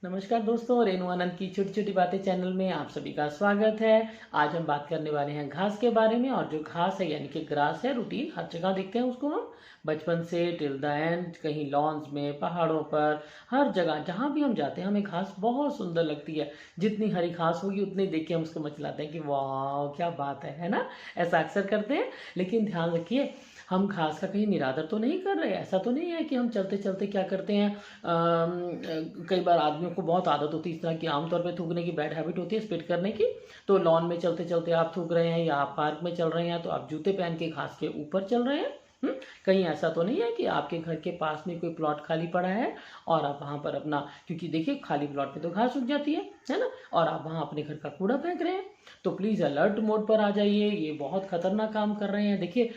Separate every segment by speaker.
Speaker 1: नमस्कार दोस्तों, रेणु आनंद की छोटी छोटी बातें चैनल में आप सभी का स्वागत है। आज हम बात करने वाले हैं घास के बारे में। और जो घास है यानी कि ग्रास है, रूटीन हर जगह देखते हैं उसको हम, बचपन से टिल द एंड, कहीं लॉन्स में, पहाड़ों पर, हर जगह जहाँ भी हम जाते हैं हमें घास बहुत सुंदर लगती है। जितनी हरी घास होगी उतनी देख के हम उसको मचलाते हैं कि वाह क्या बात है ना। ऐसा अक्सर करते हैं। लेकिन ध्यान रखिए, हम घास का कहीं निरादर तो नहीं कर रहे। ऐसा तो नहीं है कि हम चलते चलते क्या करते हैं। कई बार आदमियों को बहुत आदत होती है इस तरह की, आमतौर पे थूकने की बैड हैबिट होती है, स्पिट करने की। तो लॉन में चलते चलते आप थूक रहे हैं, या आप पार्क में चल रहे हैं तो आप जूते पहन के घास के ऊपर चल रहे हैं। कहीं ऐसा तो नहीं है कि आपके घर के पास में कोई प्लॉट खाली पड़ा है और आप वहां पर अपना, क्योंकि देखिए खाली प्लॉट में तो घास उग जाती है ना, और आप वहां अपने घर का कूड़ा फेंक रहे हैं। तो प्लीज़ अलर्ट मोड पर आ जाइए, ये बहुत खतरनाक काम कर रहे हैं। देखिए,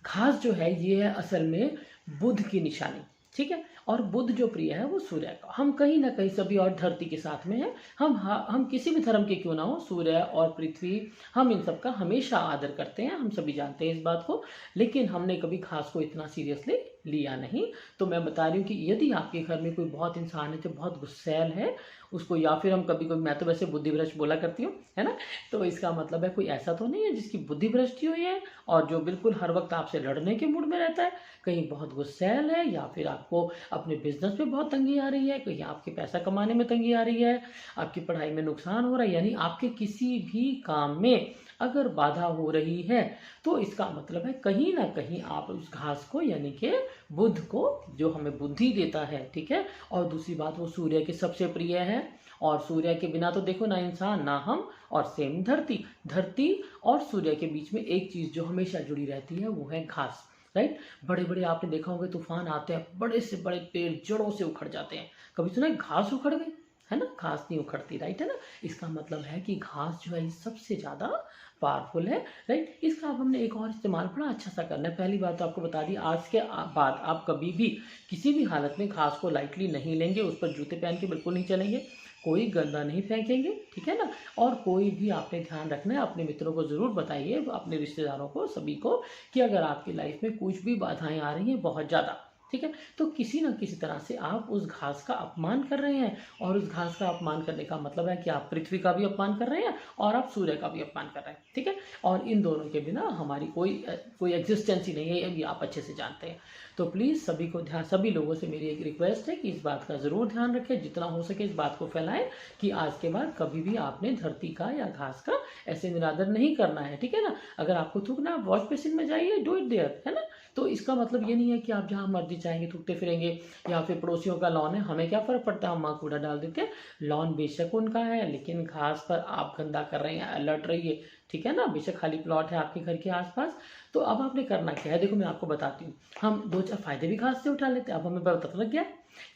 Speaker 1: घास जो है ये है असल में बुध की निशानी, ठीक है। और बुध जो प्रिय है वो सूर्य का। हम कहीं ना कहीं सभी और धरती के साथ में हैं। हम किसी भी धर्म के क्यों ना हो, सूर्य और पृथ्वी, हम इन सब का हमेशा आदर करते हैं, हम सभी जानते हैं इस बात को। लेकिन हमने कभी घास को इतना सीरियसली लिया नहीं। तो मैं बता रही हूँ कि यदि आपके घर में कोई बहुत इंसान है जो बहुत गुस्सैल है, उसको, या फिर हम कभी कभी, मैं तो वैसे बुद्धि भ्रष्ट बोला करती हूँ, है ना। तो इसका मतलब है कोई ऐसा तो नहीं है जिसकी बुद्धि भ्रष्ट हुई है और जो बिल्कुल हर वक्त आपसे लड़ने के मूड में रहता है। कहीं बहुत गुस्सैल है, या फिर आपको अपने बिजनेस में बहुत तंगी आ रही है, कहीं आपके पैसा कमाने में तंगी आ रही है, आपकी पढ़ाई में नुकसान हो रहा है, यानी आपके किसी भी काम में अगर बाधा हो रही है, तो इसका मतलब है कहीं ना कहीं आप उस घास को, यानी कि बुध को, जो हमें बुद्धि देता है, ठीक है। और दूसरी बात, वो सूर्य के सबसे प्रिय है। और सूर्य के बिना तो देखो ना इंसान ना हम, और सेम धरती। धरती और सूर्य के बीच में एक चीज जो हमेशा जुड़ी रहती है वो है घास, राइट। बड़े बड़े आपने देखा होगा तूफान आते हैं, बड़े से बड़े पेड़ जड़ों से उखड़ जाते हैं। कभी सुना है घास उखड़ गई, है ना। घास नहीं उखड़ती, राइट, है ना। इसका मतलब है कि घास जो है ये सबसे ज्यादा पावरफुल है, राइट। इसका अब हमने एक और इस्तेमाल बड़ा अच्छा सा करना है। पहली बात तो आपको बता दी, आज के बाद आप कभी भी किसी भी हालत में घास को लाइटली नहीं लेंगे, उस पर जूते पहन के बिल्कुल नहीं चलेंगे, कोई गंदा नहीं फेंकेंगे, ठीक है ना। और कोई भी आपने ध्यान रखना है, अपने मित्रों को ज़रूर बताइए, अपने रिश्तेदारों को, सभी को, कि अगर आपकी लाइफ में कुछ भी बाधाएं आ रही हैं बहुत ज़्यादा, ठीक है, तो किसी न किसी तरह से आप उस घास का अपमान कर रहे हैं। और उस घास का अपमान करने का मतलब है कि आप पृथ्वी का भी अपमान कर रहे हैं और आप सूर्य का भी अपमान कर रहे हैं, ठीक है। और इन दोनों के बिना हमारी कोई एग्जिस्टेंस ही नहीं है, ये भी आप अच्छे से जानते हैं। तो प्लीज़ सभी को ध्यान, सभी लोगों से मेरी एक रिक्वेस्ट है कि इस बात का ज़रूर ध्यान रखें, जितना हो सके इस बात को फैलाएं कि आज के बाद कभी भी आपने धरती का या घास का ऐसे निरादर नहीं करना है, ठीक है ना। अगर आपको थूकना, आप वॉश बेसिन में जाइए, डू इट देयर, है ना। तो इसका मतलब ये नहीं है कि आप जहाँ मर्जी चाहेंगे थूकते फिरेंगे, या फिर पड़ोसियों का लॉन है, हमें क्या फ़र्क पड़ता है, हम वहाँ कूड़ा डाल देते हैं। लॉन बेशक उनका है, लेकिन घास पर आप गंदा कर रहे हैं, अलर्ट रहिए, ठीक है ना। बेशक खाली प्लॉट है आपके घर के आसपास। तो अब आपने करना क्या है, देखो मैं आपको बताती हूँ। हम दो चार फायदे भी घास से उठा लेते हैं। अब हमें पता लग गया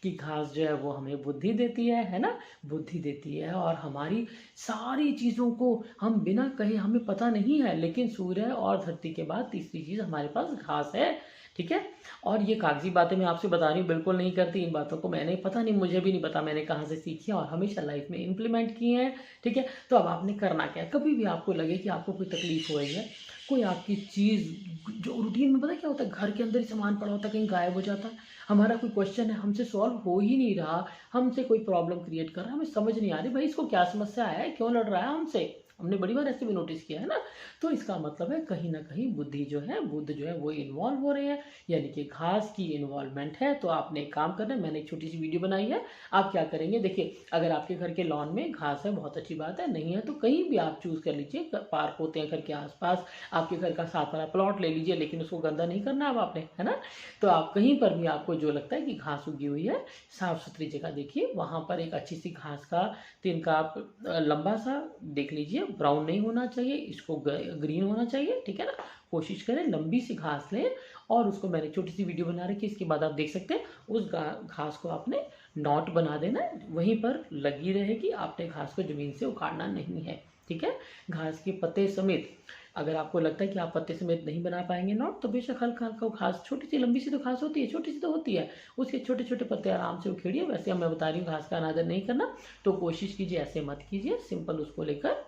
Speaker 1: कि घास जो है वो हमें बुद्धि देती है ना, बुद्धि देती है। और हमारी सारी चीज़ों को हम बिना कहे, हमें पता नहीं है, लेकिन सूर्य और धरती के बाद तीसरी चीज़ हमारे पास घास है, ठीक है। और ये कागजी बातें मैं आपसे बता रही हूँ, बिल्कुल नहीं करती इन बातों को, मैंने, पता नहीं, मुझे भी नहीं पता मैंने कहाँ से सीखी है, और हमेशा लाइफ में इम्प्लीमेंट की है, ठीक है। तो अब आपने करना क्या है, कभी भी आपको लगे कि आपको कोई तकलीफ हो रही है, कोई आपकी चीज़ जो रूटीन में, पता क्या होता है, घर के अंदर ही सामान पड़ा होता है, कहीं गायब हो जाता है, हमारा कोई क्वेश्चन है हमसे सॉल्व हो ही नहीं रहा, हमसे कोई प्रॉब्लम क्रिएट कर रहा है, हमें समझ नहीं आ रही भाई इसको क्या समस्या है, क्यों लड़ रहा है हमसे। हमने बड़ी बार ऐसे भी नोटिस किया है ना। तो इसका मतलब है कहीं ना कहीं बुद्धि जो है, बुद्ध जो है वो इन्वॉल्व हो रहे हैं, यानी कि घास की इन्वॉल्वमेंट है। तो आपने एक काम करना है, मैंने एक छोटी सी वीडियो बनाई है। आप क्या करेंगे, देखिए, अगर आपके घर के लॉन में घास है, बहुत अच्छी बात है, नहीं है तो कहीं भी आप चूज कर लीजिए, पार्क होते हैं घर के आसपास, आपके घर का साथ वाला प्लॉट ले लीजिए, लेकिन उसको गंदा नहीं करना अब आपने, है ना। तो आप कहीं पर भी आपको जो लगता है कि घास उगी हुई है, साफ सुथरी जगह देखिए, वहां पर एक अच्छी सी घास का तिनका आप लंबा सा देख लीजिए, ब्राउन नहीं होना चाहिए, इसको ग्रीन होना चाहिए, ठीक है ना। कोशिश करें लंबी सी घास लें, और उसको, मैंने छोटी सी वीडियो बना रखी है, इसके बाद आप देख सकते हैं। उस घास को आपने नॉट बना देना है, वहीं पर लगी रहेगी, आपने घास को जमीन से उखाड़ना नहीं है, ठीक है। घास के पत्ते समेत, अगर आपको लगता है कि आप पत्ते समेत नहीं बना पाएंगे नॉट, तो बेशक हल्का हल्का घास, छोटी सी, लंबी सी तो घास होती है, छोटी सी तो होती है, उसके छोटे छोटे पत्ते आराम से उखेड़िए। वैसे मैं बता रही हूँ घास का अनादर नहीं करना, तो कोशिश कीजिए ऐसे मत कीजिए, सिंपल उसको लेकर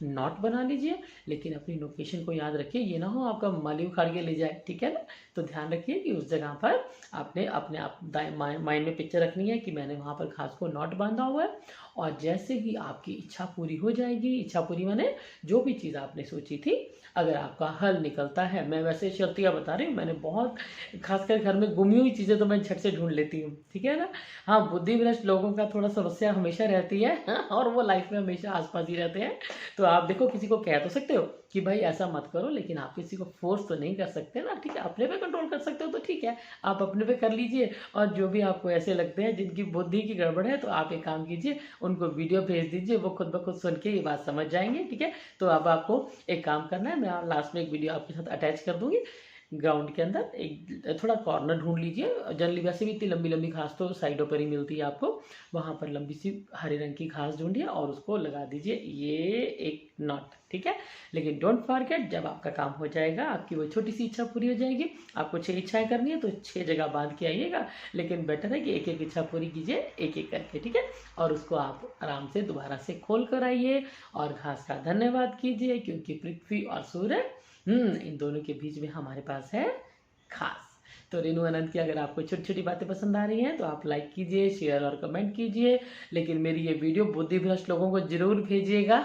Speaker 1: नॉट बना लीजिए, लेकिन अपनी लोकेशन को याद रखिए, ये ना हो आपका माली उखाड़ के ले जाए, ठीक है ना। तो ध्यान रखिए कि उस जगह पर आपने अपने आप माइंड में पिक्चर रखनी है कि मैंने वहाँ पर घास को नॉट बांधा हुआ है। और जैसे ही आपकी इच्छा पूरी हो जाएगी, इच्छा पूरी माने जो भी चीज़ आपने सोची थी, अगर आपका हल निकलता है, मैं वैसे शर्तिया बता रही हूँ, मैंने बहुत खासकर घर में गुमी हुई चीज़ें तो मैं झट से ढूंढ लेती हूँ, ठीक है ना। हाँ, बुद्धिभ्रष्ट लोगों का थोड़ा समस्या हमेशा रहती है और वो लाइफ में हमेशा आसपास ही रहते हैं। तो आप देखो, किसी को कह तो सकते हो कि भाई ऐसा मत करो, लेकिन आप किसी को फोर्स तो नहीं कर सकते ना, ठीक है। अपने पे कंट्रोल कर सकते हो तो ठीक है, आप अपने पे कर लीजिए। और जो भी आपको ऐसे लगते हैं जिनकी बुद्धि की गड़बड़ है, तो आप एक काम कीजिए, उनको वीडियो भेज दीजिए, वो खुद ब खुद सुन के ये बात समझ जाएंगे, ठीक है। तो अब आपको एक काम करना है, मैं लास्ट में एक वीडियो आपके साथ अटैच कर दूंगी। ग्राउंड के अंदर एक थोड़ा कॉर्नर ढूंढ लीजिए, जनरली वैसे भी इतनी लंबी लंबी घास तो साइडों पर ही मिलती है आपको, वहाँ पर लंबी सी हरे रंग की घास ढूंढिए और उसको लगा दीजिए ये एक नॉट, ठीक है। लेकिन डोंट फॉरगेट, जब आपका काम हो जाएगा, आपकी वो छोटी सी इच्छा पूरी हो जाएगी, आपको 6 इच्छाएं करनी है तो 6 जगह बांध के आइएगा, लेकिन बेटर है कि एक एक इच्छा पूरी कीजिए एक एक करके, ठीक है। और उसको आप आराम से दोबारा से खोल कर आइए और घास का धन्यवाद कीजिए, क्योंकि पृथ्वी और सूर्य इन दोनों के बीच में हमारे पास है घास। तो रेणु अनंत की अगर आपको छोटी छोटी बातें पसंद आ रही हैं तो आप लाइक कीजिए, शेयर और कमेंट कीजिए, लेकिन मेरी ये वीडियो बुद्धिभ्रष्ट लोगों को जरूर भेजिएगा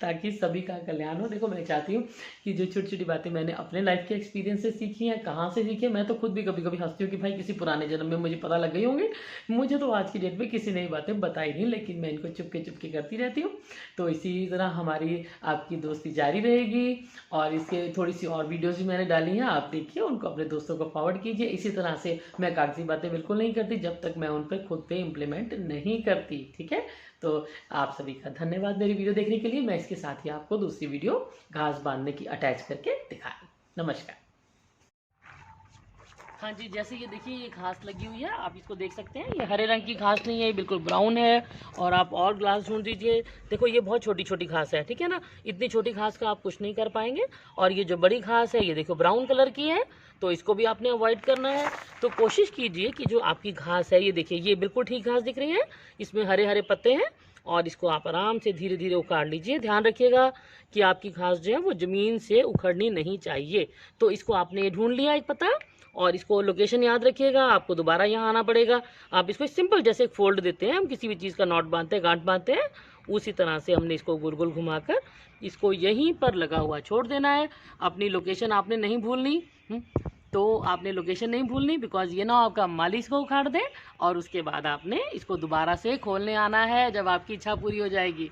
Speaker 1: ताकि सभी का कल्याण हो। देखो, मैं चाहती हूँ कि जो छोटी छोटी बातें मैंने अपने लाइफ के एक्सपीरियंस से सीखी हैं, कहाँ से सीखी है, मैं तो खुद भी कभी कभी हंसती हूँ कि भाई किसी पुराने जन्म में मुझे पता लग गई होंगी, मुझे तो आज की डेट में किसी ने बातें बताई नहीं, लेकिन मैं इनको चुपके चुपके करती रहती हूँ। तो इसी तरह हमारी आपकी दोस्ती जारी रहेगी, और इसके थोड़ी सी और वीडियोज़ भी मैंने डाली हैं, आप देखिए, उनको अपने दोस्तों को फॉरवर्ड कीजिए। इसी तरह से मैं कागजी बातें बिल्कुल नहीं करती जब तक मैं उन पर खुद पे इम्प्लीमेंट नहीं करती, ठीक है। तो आप सभी का धन्यवाद मेरी वीडियो देखने के लिए। मैं इसके साथ ही आपको दूसरी वीडियो घास बांधने की अटैच करके दिखाई। नमस्कार। हाँ जी, जैसे ये देखिए, ये घास लगी हुई है, आप इसको देख सकते हैं, ये हरे रंग की घास नहीं है, ये बिल्कुल ब्राउन है। और आप और ग्लास ढूंढ दीजिए, देखो ये बहुत छोटी छोटी घास है, ठीक है ना। इतनी छोटी घास का आप कुछ नहीं कर पाएंगे। और ये जो बड़ी घास है, ये देखो ब्राउन कलर की है, तो इसको भी आपने अवॉइड करना है। तो कोशिश कीजिए कि जो आपकी घास है, ये देखिए, ये बिल्कुल ठीक घास दिख रही है, इसमें हरे हरे पत्ते हैं, और इसको आप आराम से धीरे धीरे उखाड़ लीजिए। ध्यान रखिएगा कि आपकी घास जो है वो ज़मीन से उखड़नी नहीं चाहिए। तो इसको आपने ढूंढ लिया एक पत्ता, और इसको लोकेशन याद रखिएगा, आपको दोबारा यहाँ आना पड़ेगा। आप इसको सिंपल जैसे एक फोल्ड देते हैं, हम किसी भी चीज़ का नॉट बांधते हैं, गांठ बांधते हैं, उसी तरह से हमने इसको गोल गोल घुमाकर इसको यहीं पर लगा हुआ छोड़ देना है। अपनी लोकेशन आपने नहीं भूलनी। तो आपने लोकेशन नहीं भूलनी, बिकॉज ये ना आपका माली इसको उखाड़ दे, और उसके बाद आपने इसको दोबारा से खोलने आना है जब आपकी इच्छा पूरी हो जाएगी।